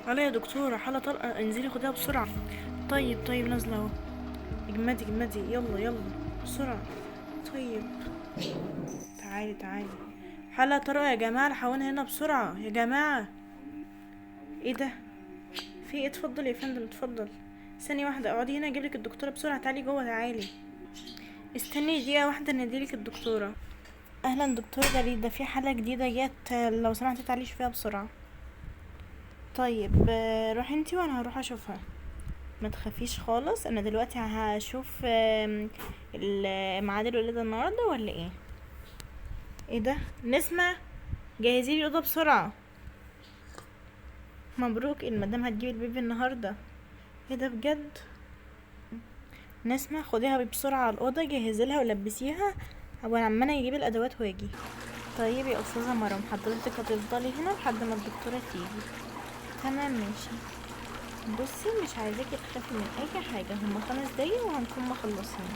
علي يا دكتورة، حالة طلقة، انزلي خديها بسرعة. طيب نازلة اهو. اجمدي يلا يلا بسرعة. طيب تعالي. حالة طارئة يا جماعة، الحقونا هنا بسرعة يا جماعة. ايه ده؟ في ايه؟ اتفضل يا فندم اتفضل. ثانية واحدة اقعدي هنا اجيبلك الدكتورة بسرعة، تعالي جوه تعالي. استني دقيقة واحدة نديلك الدكتورة. اهلا دكتور جريد، ده في حالة جديدة جت، لو سمحتي تعالي شوفيها بسرعة. طيب روحي انتي وانا هروح اشوفها. ما تخافيش خالص، انا دلوقتي هشوف ميعاد الولادة النهاردة ولا ايه. ايه ده؟ نسمة، جهزي لي الأوضة بسرعة. مبروك، المدام هتجيب البيبي النهاردة. ايه ده بجد؟ نسمة خديها بسرعة على الأوضة، جهزي لها ولبسيها وانا عمالة يجيب الأدوات واجي. طيب يا أستاذة مرام، حضرتك هتفضلي هنا لحد ما الدكتورة تيجي. تمام ماشي. بصي مش عايزاكي تخافي من أي حاجة، هما 5 دقايق وهنكون مخلصين.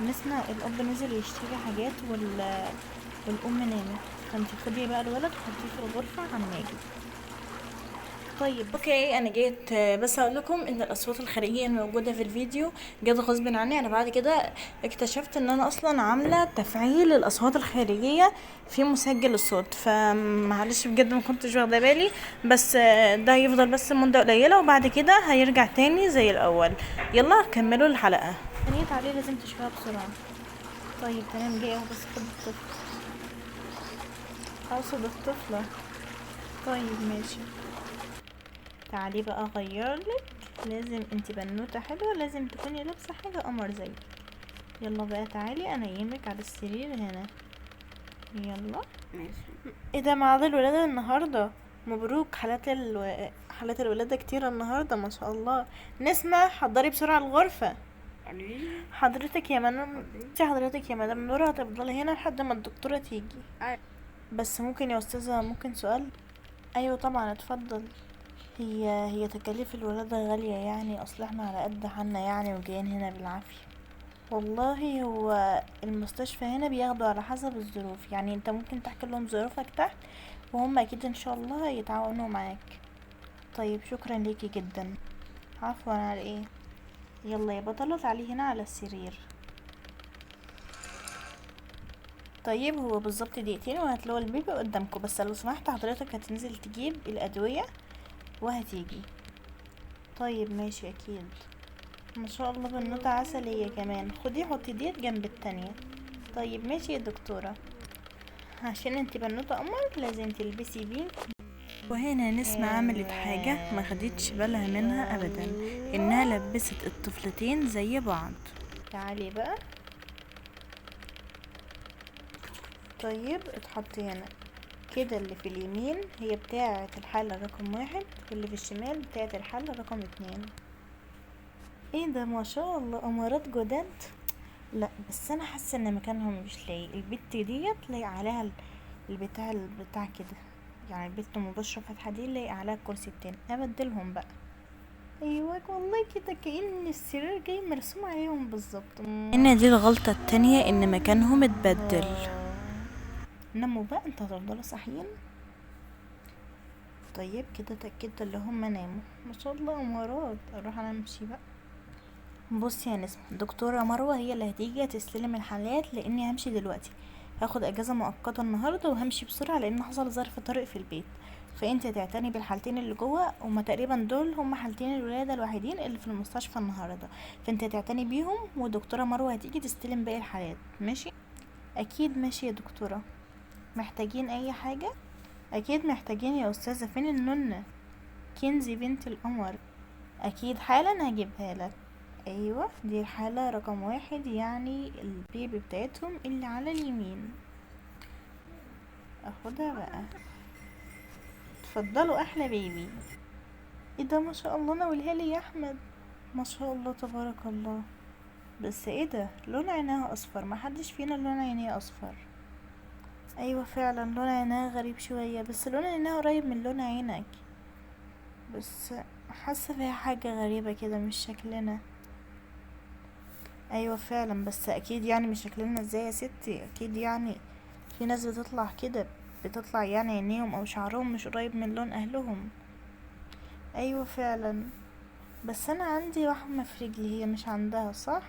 نسمع الأب نزل يشتري حاجات والأم نامت، فانتي خدي بقى الولد وحطيه في الغرفة عن ما يجي. طيب اوكي، انا جيت بس اقول لكم ان الاصوات الخارجيه الموجوده في الفيديو جت غصب عني. انا بعد كده اكتشفت ان انا اصلا عامله تفعيل الاصوات الخارجيه في مسجل الصوت، فمعلش بجد ما كنتش واخده بالي. بس ده هيفضل بس مده قليله وبعد كده هيرجع تاني زي الاول. يلا كملوا الحلقه. نيت عليه لازم تشوفها بسرعه. طيب تمام، جاي اهو، بس خد الطفل. اقصد الطفله. طيب ماشي. تعالي بقى اغيرلك. لازم انتي بنوتة حلوة، لازم تكوني لابسة حاجة قمر زي. يلا بقى تعالي انيمك على السرير هنا. يلا. ايه ده ميعاد الولادة النهاردة؟ مبروك، حالات الولادة كتيرة النهاردة ما شاء الله. نسمة حضري بسرعة الغرفة. حضرتك يا مدام نورة هتفضلي هنا لحد ما الدكتورة تيجي. بس ممكن يا استاذة، ممكن سؤال؟ ايوه طبعا اتفضل. هي تكاليف الولادة غالية يعني، اصل احنا على قد حالنا يعني وجايين هنا بالعافية. والله هو المستشفى هنا بياخدوا على حسب الظروف، يعني انت ممكن تحكي لهم ظروفك تحت وهم اكيد ان شاء الله يتعاونوا معاك. طيب شكرا ليكي جدا. عفوا على ايه. يلا يا بطلة تعالي هنا على السرير. طيب هو بالظبط دقيقتين وهتلاقوا البيبي قدامكم، بس لو سمحت حضرتك هتنزل تجيب الادوية وهتيجي. طيب ماشي اكيد. ما شاء الله بنوتة عسلية كمان، خدي حطي ديت جنب التانية. طيب ماشي يا دكتورة، عشان انت بنوتة قمر لازم تلبسي بينك. وهنا نسمة عملت حاجة ما خدتش بالها منها ابدا، انها لبست الطفلتين زي بعض. تعالي بقى. طيب اتحطي هنا كده، اللي في اليمين هي بتاعة الحالة رقم 1 واللي في الشمال بتاعة الحالة رقم 2. ايه ده ما شاء الله، امارات جداد. لا بس انا حاسه ان مكانهم مش لايق، البت ديت لايق عليها البتاع كده، يعني البت مبشرة فتحة دي لايق عليها الكرسي التاني، ابدلهم بقى. ايوه والله كده كأن السرير جاي مرسوم عليهم بالظبط. ان دي الغلطة التانية، ان مكانهم اتبدل. ناموا بقى، انت هتفضلوا صاحيين. طيب كده اتأكدت اللي هم ناموا، ما شاء الله امارات. اروح انا امشي بقى. بصي يا نسمة، دكتورة مروة هي اللي هتيجي تستلم الحالات لاني همشي دلوقتي. هاخد اجازة مؤقتة النهاردة وهمشي بسرعة لان حصل ظرف طارئ في البيت. فانت هتعتني بالحالتين اللي جوه، هما تقريبا دول هما حالتين الولادة الوحيدين اللي في المستشفى النهاردة. فانت هتعتني بيهم ودكتورة مروة هتيجي تستلم باقي الحالات، ماشي؟ اكيد ماشي يا دكتورة. محتاجين اي حاجة؟ اكيد محتاجين يا استاذة. فين النونة كنزي بنت القمر؟ اكيد حالا هجيبها لك. ايوه دي الحالة رقم 1، يعني البيبي بتاعتهم اللي على اليمين. اخدها بقى. تفضلوا احلى بيبي. ايه ده ما شاء الله، ناولها لي يا احمد. ما شاء الله تبارك الله. بس ايه ده، لون عينيها اصفر، ما حدش فينا لون عينيه اصفر. ايوه فعلا لون عينيها غريب شوية، بس لون عينيها قريب من لون عينك. بس حاسة فيها حاجة غريبة كده، مش شكلنا. ايوه فعلا، بس اكيد يعني مش شكلنا ازاي يا ستي، اكيد يعني في ناس بتطلع كده، بتطلع يعني عينيهم او شعرهم مش قريب من لون اهلهم. ايوه فعلا. بس انا عندي وحمة في رجلي، هي مش عندها صح؟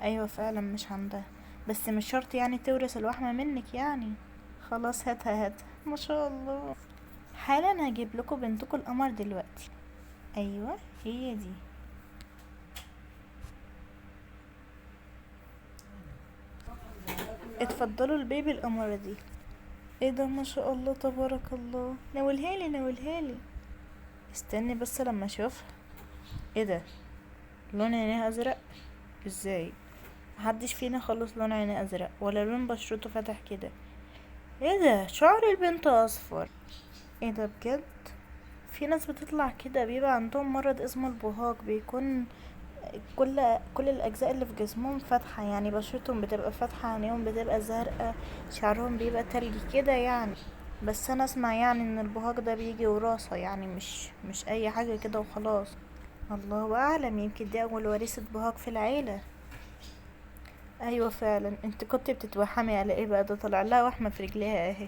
ايوه فعلا مش عندها، بس مش شرط يعني تورث الوحمة منك يعني. خلاص هاتها هاتها، ما شاء الله. حالا هجيب لكم بنتكم القمر دلوقتي. ايوه هي دي. اتفضلوا البيبي القمر دي. ايه ده، ما شاء الله تبارك الله، ناولها لي ناولها لي. استني بس لما اشوفها. ايه ده، لون عينيها ازرق؟ ازاي؟ محدش فينا خالص لون عينيه ازرق ولا لون بشرته فاتح كده. ايه ده، شعر البنت اصفر. ايه ده بجد؟ في ناس بتطلع كده بيبقى عندهم مرض اسمه البهاق، بيكون كل الاجزاء اللي في جسمهم فاتحه، يعني بشرتهم بتبقى فاتحه، عينيهم بتبقى زرقاء، شعرهم بيبقى تلجي كده يعني. بس انا اسمع يعني ان البهاق ده بيجي وراثه، يعني مش اي حاجه كده وخلاص. الله اعلم، يمكن دي اول وريثة بهاق في العيله. ايوه فعلا. انت كنت بتتوحمي على ايه بقى؟ ده طلع لها وحمه في رجليها اهي.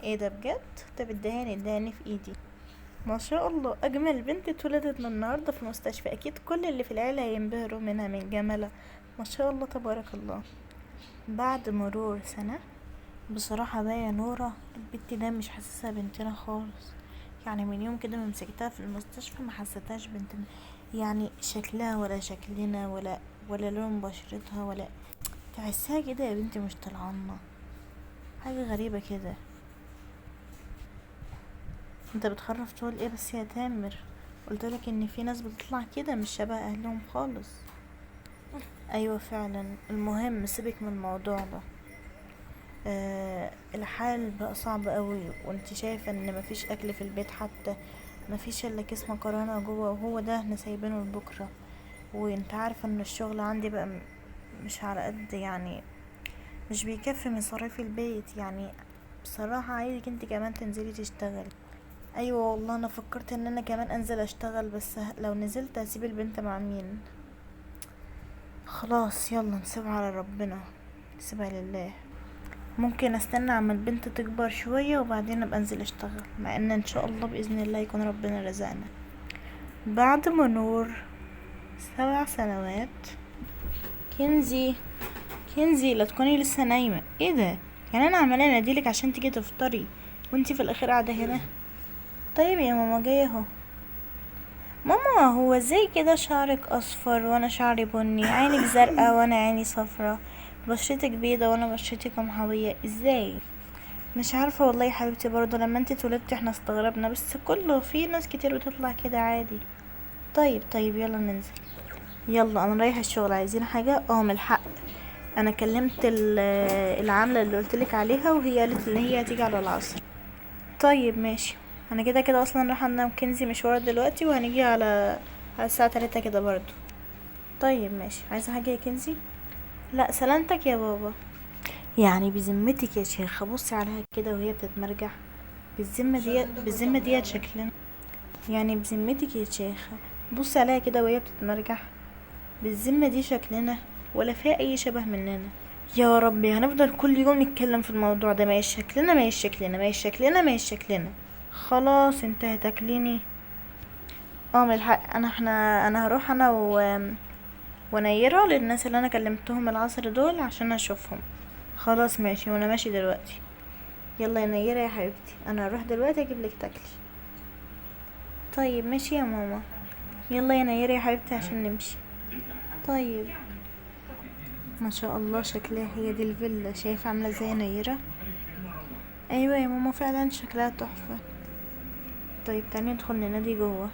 ايه ده بجد؟ طب ادهاني في ايدي. ما شاء الله، اجمل بنت اتولدت من النهارده في المستشفى، اكيد كل اللي في العيله هينبهروا منها من جمالها. ما شاء الله تبارك الله. بعد مرور سنه، بصراحه بقى يا نوره، البنت ده مش حاسسها بنتنا خالص. يعني من يوم كده ما مسكتها في المستشفى ما حسيتهاش بنتنا، يعني شكلها ولا شكلنا ولا لون بشرتها ولا، تحسها كده يا بنتي مش طلعانة، حاجة غريبة كده. انت بتخرف تقول ايه بس يا تامر؟ قلتلك ان في ناس بتطلع كده مش شبه اهلهم خالص. ايوه فعلا. المهم سيبك من الموضوع ده. الحال بقى صعب قوي، وانت شايفه ان مفيش اكل في البيت حتى، مفيش الا كيس مكرونه جوه، وهو ده احنا سايبينه لبكره. وانت عارفه ان الشغل عندي بقى مش على قد يعني، مش بيكفي مصاريف البيت يعني. بصراحة عايزك انت كمان تنزلي تشتغلي. ايوه والله انا فكرت ان انا كمان انزل اشتغل، بس لو نزلت هسيب البنت مع مين؟ خلاص يلا نسيبها على ربنا، نسيبها لله. ممكن استنى عما البنت تكبر شوية وبعدين ابقى انزل اشتغل، مع ان شاء الله باذن الله يكون ربنا رزقنا. بعد مرور 7 سنوات. كنزي، كنزي لا تكوني لسه نايمة. ايه ده، يعني انا عمالة اناديلك عشان تيجي تفطري وانتي في الاخير قاعدة هنا؟ طيب يا ماما جاية اهو. ماما هو ازاي كده شعرك اصفر وانا شعري بني، عينك زرقاء وانا عيني صفرة، بشرتك بيضة وانا بشرتي قمحوية، ازاي؟ مش عارفة والله يا حبيبتي، برضه لما انتي اتولدتي احنا استغربنا، بس كله في ناس كتير بتطلع كده عادي. طيب يلا ننزل. يلا انا رايحة الشغل، عايزين حاجة؟ من الحق انا كلمت العاملة اللي قلتلك عليها، وهي قالت ان هي هتيجي على العصر. طيب ماشي. انا كده كده اصلا رايحة انام كنزي مشوار دلوقتي، وهنيجي على الساعة 3 كده برضو. طيب ماشي. عايزة حاجة يا كنزي؟ لا سلامتك يا بابا. يعني بذمتك يا شيخة بصي عليها كده وهي بتتمرجح، بالذمة ديت شكلنا، يعني بذمتك يا شيخة بصي عليها كده وهي بتتمرجح، بالذمة دي شكلنا ولا فيها اي شبه مننا؟ يا ربي هنفضل كل يوم نتكلم في الموضوع ده، ما شكلنا ما شكلنا. خلاص انتهت تاكليني. من الحق انا هروح انا ونيرة للناس اللي انا كلمتهم العصر دول عشان اشوفهم. خلاص ماشي، وانا ماشي دلوقتي. يلا يا نيرة يا حبيبتي، انا هروح دلوقتي اجيب لك تاكلي. طيب ماشي يا ماما. يلا يا نيرة يا حبيبتي عشان نمشي. طيب. ما شاء الله شكلها هي دي الفيلا، شايفة عاملة ازاي يا نيرة؟ ايوه يا ماما فعلا شكلها تحفة. طيب تعالي ندخل ننادي جوه.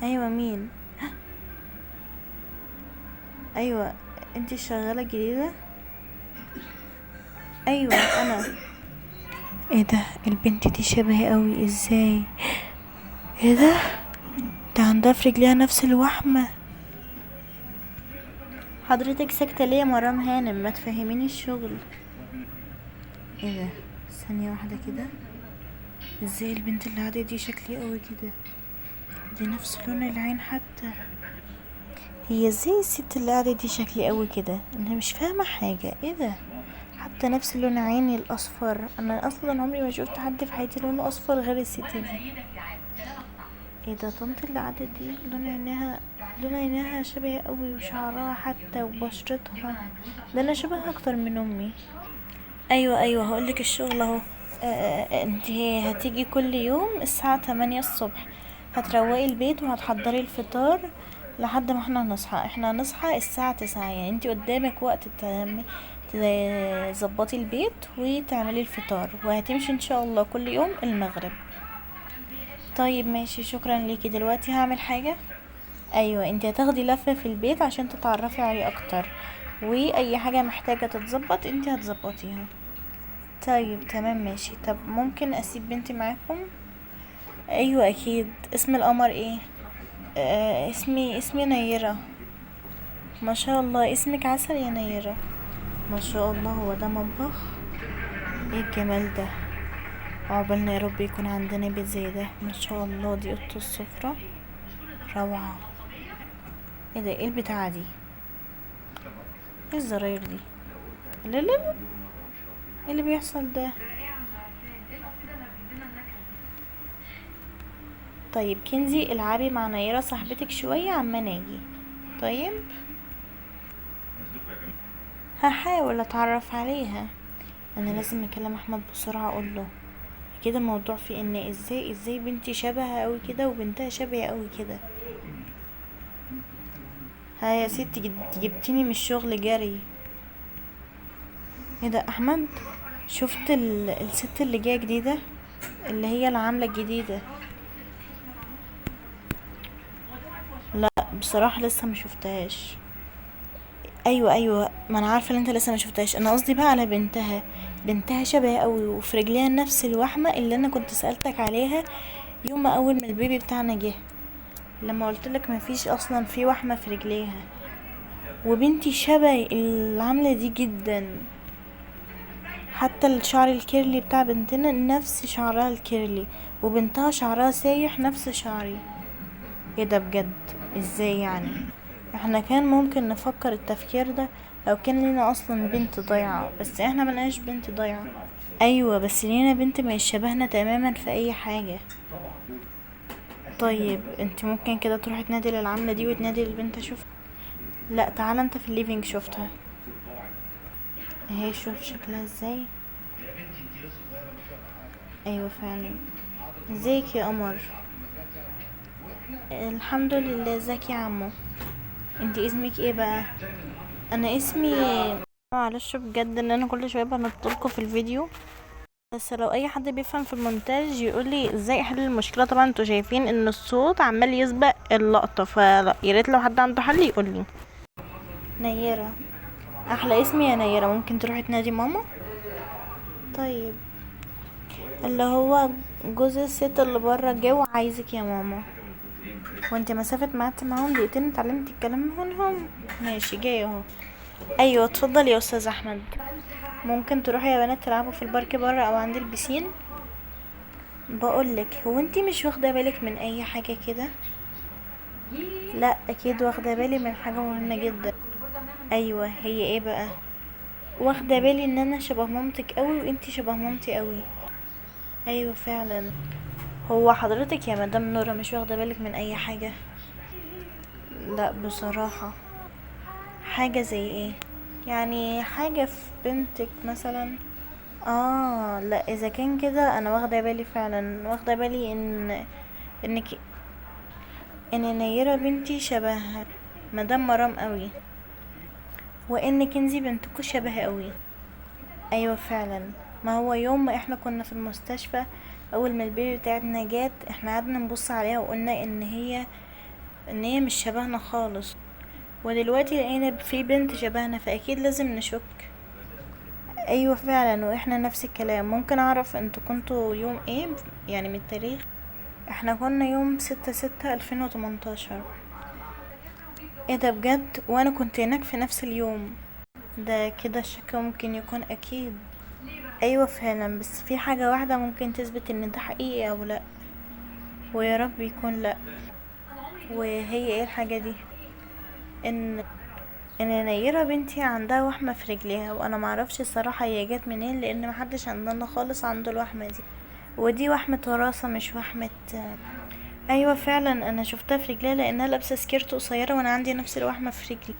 ايوه مين؟ ايوه انتي الشغالة الجديدة؟ ايوه انا. ايه ده، البنت دي شبهي قوي، ازاي؟ ايه ده عندها في رجليها نفس الوحمة. حضرتك ساكتة ليه يا مرام هانم؟ ما تفهميني الشغل. ايه ده، ثانية واحدة كده، ازاي البنت اللي قاعدة دي شكلي قوي كده؟ دي نفس لون العين حتى. هي ازاي الست اللي قاعدة دي شكلي قوي كده؟ انا مش فاهمة حاجة. ايه ده، بالظبط نفس لون عيني الاصفر. انا اصلا عمري ما شفت حد في حياتي لونه اصفر غير الست دي. ايه ده؟ طنط اللي قعدت دي لون عينيها شبه قوي، وشعرها حتى وبشرتها. ده انا شبه اكتر من امي. ايوه هقولك الشغل اهو. انت هتيجي كل يوم الساعة 8 الصبح، هتروقي البيت وهتحضري الفطار لحد ما احنا هنصحى الساعة 9. يعني انت قدامك وقت تظبطي البيت وتعملي الفطار، وهتمشي ان شاء الله كل يوم المغرب. طيب ماشي، شكرا ليكي. دلوقتي هعمل حاجة. ايوه، انت هتاخدي لفة في البيت عشان تتعرفي عليه اكتر، واي حاجة محتاجة تتظبط انت هتظبطيها. طيب تمام ماشي. طب ممكن اسيب بنتي معاكم؟ ايوه اكيد. اسم القمر ايه؟ اسمي نيرة. ما شاء الله، اسمك عسل يا نيرة. ما شاء الله. هو ده مطبخ؟ ايه الجمال ده! عقبالنا يا رب يكون عندنا بيت زي ده. ما شاء الله، دي اوضه السفرة روعة. ايه ده؟ ايه البتاعة دي؟ ايه الزراير دي؟ لا لا لا، ايه اللي بيحصل ده؟ طيب كنزي، العبي مع نيرة صاحبتك شوية عما ناجي. طيب هحاول اتعرف عليها. انا لازم اكلم احمد بسرعة اقوله كده الموضوع في ان ازاي بنتي شبهها قوي كده وبنتها شبهي قوي كده. ها يا ستي، جبتيني من الشغل جري. ايه ده احمد؟ شفت الست اللي جايه جديده، اللي هي العامله الجديده؟ لا بصراحه لسه ما شفتهاش. ايوه، ما انا عارفه ان انت لسه ما شفتهاش. انا قصدي بقى على بنتها شبه قوي، وفي رجليها نفس الوحمه اللي انا كنت سالتك عليها يوم ما اول ما البيبي بتاعنا جه، لما قلت لك ما فيش اصلا في وحمه في رجليها. وبنتي شبه العامله دي جدا، حتى الشعر الكيرلي بتاع بنتنا نفس شعرها الكيرلي، وبنتها شعرها سايح نفس شعري. ايه ده بجد؟ ازاي يعني؟ احنا كان ممكن نفكر التفكير ده لو كان لينا اصلا بنت ضايعة، بس احنا ملناش بنت ضايعة. ايوه بس لينا بنت مش شبهنا تماما في اي حاجة. طيب انت ممكن كده تروحي تنادي للعاملة دي وتنادي للبنت اشوف. لا تعالى انت في الليفينج، شفتها اهي، شوف شكلها ازاي. ايوه فعلا. ازيك يا قمر؟ الحمد لله. ازيك يا عمو؟ انت اسمك ايه بقى؟ انا اسمي، معلش بجد ان انا كل شويه بنطلكوا في الفيديو، بس لو اي حد بيفهم في المونتاج يقولي ازاي احل المشكله. طبعا انتوا شايفين ان الصوت عمال يسبق اللقطه، فيا ريت لو حد عنده حل يقولي. نيره. احلى اسم يا نيره. ممكن تروحي تنادي ماما؟ طيب. اللي هو جوز الست اللي بره جه وعايزك يا ماما. وانت مسافه ما قعدتي معاهم دقيقتين اتعلمتي الكلام منهم. ماشي جاي اهو. ايوه اتفضل يا استاذ احمد. ممكن تروحي يا بنات تلعبوا في البارك بره او عند البسين؟ بقولك، هو انتي مش واخده بالك من اي حاجه كده؟ لا اكيد واخده بالي من حاجه مهمه جدا. ايوه، هي ايه بقى؟ واخده بالي ان انا شبه مامتك قوي وانتي شبه مامتي قوي. ايوه فعلا. هو حضرتك يا مدام نورة مش واخده بالك من اي حاجه؟ لا بصراحه. حاجه زي ايه؟ يعني حاجه في بنتك مثلا؟ لا اذا كان كده انا واخده بالي فعلا، واخده بالي انك ان نيرة بنتي شبه مدام مرام قوي، وان كنزي بنتكو شبه قوي. ايوه فعلا. ما هو يوم ما احنا كنا في المستشفى، اول ما البيبي بتاعتنا جات احنا قعدنا نبص عليها وقلنا ان هي مش شبهنا خالص، ودلوقتي لقينا في بنت شبهنا، فاكيد لازم نشك. ايوه فعلا، واحنا نفس الكلام. ممكن اعرف انتوا كنتوا يوم ايه يعني من التاريخ؟ احنا كنا يوم 6/6/2018. ايه ده بجد؟ وانا كنت هناك في نفس اليوم. ده كده الشك ممكن يكون اكيد. ايوه فعلا، بس في حاجة واحدة ممكن تثبت ان ده حقيقي او لا، ويا رب يكون لا. وهي ايه الحاجة دي؟ ان ان نيرة بنتي عندها وحمة في رجليها، وانا معرفش الصراحة هي جت منين، لان محدش عندنا خالص عنده الوحمة دي، ودي وحمة وراثة مش وحمة. ايوه فعلا انا شفتها في رجليها لانها لابسة سكيرت قصيرة وانا عندي نفس الوحمة في رجلي.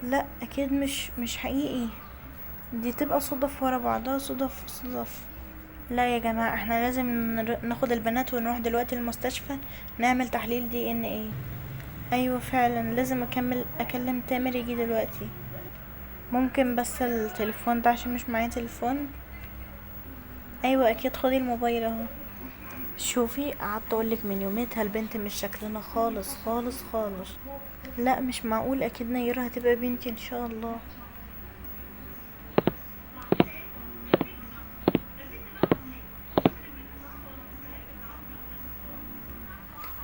لا اكيد مش حقيقي، دي تبقى صدف ورا بعضها، صدف صدف. لا يا جماعة احنا لازم ناخد البنات ونروح دلوقتي المستشفى نعمل تحليل DNA. ايوه فعلا لازم اكلم تامر يجي دلوقتي. ممكن بس التليفون ده عشان مش معايا تليفون. ايوه اكيد، خدي الموبايل اهو. شوفي قعدت اقولك من يوميتها البنت مش شكلنا خالص خالص خالص. لا مش معقول، اكيد نيرة هتبقى بنتي ان شاء الله.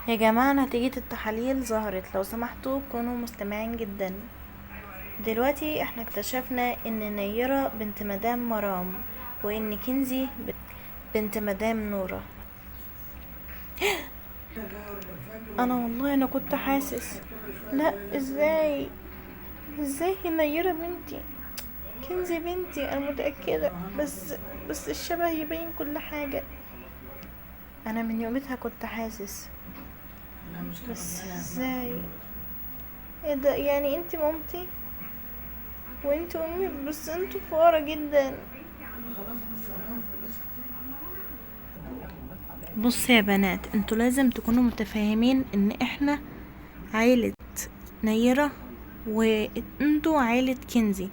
يا جماعة نتيجة التحاليل ظهرت، لو سمحتوا كونوا مستمعين جدا. دلوقتي احنا اكتشفنا ان نيرة بنت مدام مرام، وان كنزي بنت مدام نورة. انا والله انا كنت حاسس. لا ازاي نيرة بنتي، كنزي بنتي انا متأكدة، بس الشبه يبين كل حاجة. انا من يومتها كنت حاسس، بس ازاي؟ ايه ده؟ يعني انتي مامتي وانت امي، بس انتوا فقرا جدا. بص يا بنات، انتوا لازم تكونوا متفاهمين ان احنا عيلة نيرة وانتوا عيلة كنزي،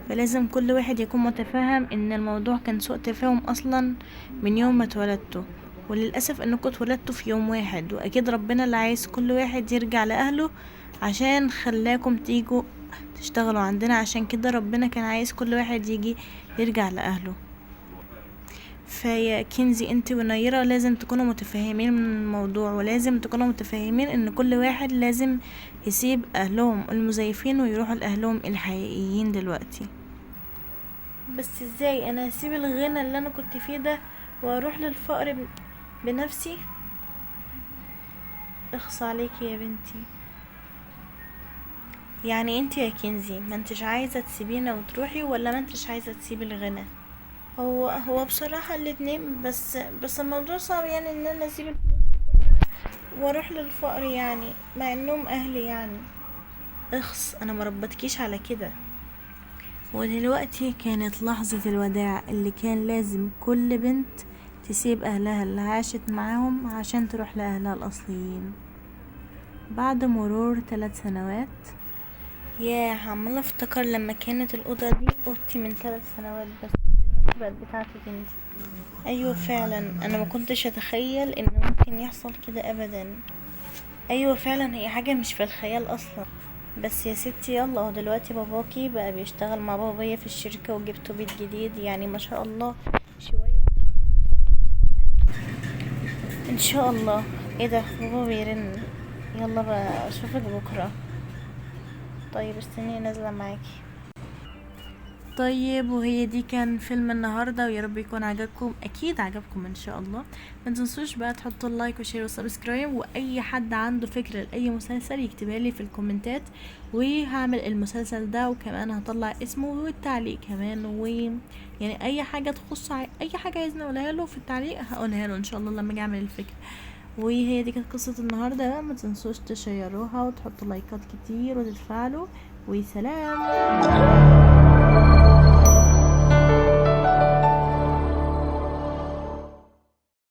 فلازم كل واحد يكون متفاهم ان الموضوع كان سوء تفاهم اصلا من يوم ما اتولدتوا، وللأسف انكم اتولدتوا في يوم واحد، واكيد ربنا اللي عايز كل واحد يرجع لأهله عشان خلاكم تيجوا تشتغلوا عندنا، عشان كده ربنا كان عايز كل واحد يجي يرجع لأهله. فيا كنزي انت ونيرة لازم تكونوا متفاهمين من الموضوع، ولازم تكونوا متفاهمين ان كل واحد لازم يسيب اهلهم المزيفين ويروحوا لاهلهم الحقيقيين دلوقتي. بس ازاي انا هسيب الغنى اللي انا كنت فيه ده واروح للفقر بنفسي؟ اخص عليكي يا بنتي. يعني انت يا كنزي ما انتش عايزة تسيبينا وتروحي، ولا ما انتش عايزة تسيبي الغنى؟ هو بصراحة الاتنين، بس الموضوع صعب، يعني ان انا اسيب الفلوس واروح للفقر، يعني مع انهم اهلي يعني. اخص، انا مربتكيش على كده. ودلوقتي كانت لحظة الوداع اللي كان لازم كل بنت تسيب اهلها اللي عاشت معاهم عشان تروح لاهلها الاصليين. بعد مرور 3 سنوات، يا عمالة افتكر لما كانت الأوضة دي أوضتي من 3 سنوات بس دلوقتي بقت بتاعتي بنتي. ايوه فعلا انا ما كنتش اتخيل ان ممكن يحصل كده ابدا. ايوه فعلا هي حاجة مش في الخيال اصلا. بس يا ستي يلا، هو دلوقتي باباكي بقى بيشتغل مع بابايا في الشركة وجبتوا بيت جديد، يعني ما شاء الله شوية ان شاء الله. ايه ده؟ بابا بيرن. يلا بقى اشوفك بكرة. طيب استني نازلة معاكي. طيب وهي دي كان فيلم النهارده، ويا رب يكون عجبكم، اكيد عجبكم ان شاء الله. ما تنسوش بقى تحطوا اللايك وشير وسبسكرايب، واي حد عنده فكره لاي مسلسل يكتبها لي في الكومنتات، وهعمل المسلسل ده، وكمان هطلع اسمه والتعليق كمان، يعني اي حاجه تخص اي حاجه عايزني اقولها له في التعليق هقولها له ان شاء الله لما اجي اعمل الفكره. وهي دي كانت قصه النهارده بقى، ما تنسوش تشيروها وتحطوا لايكات كتير وتتفاعلوا، وسلام.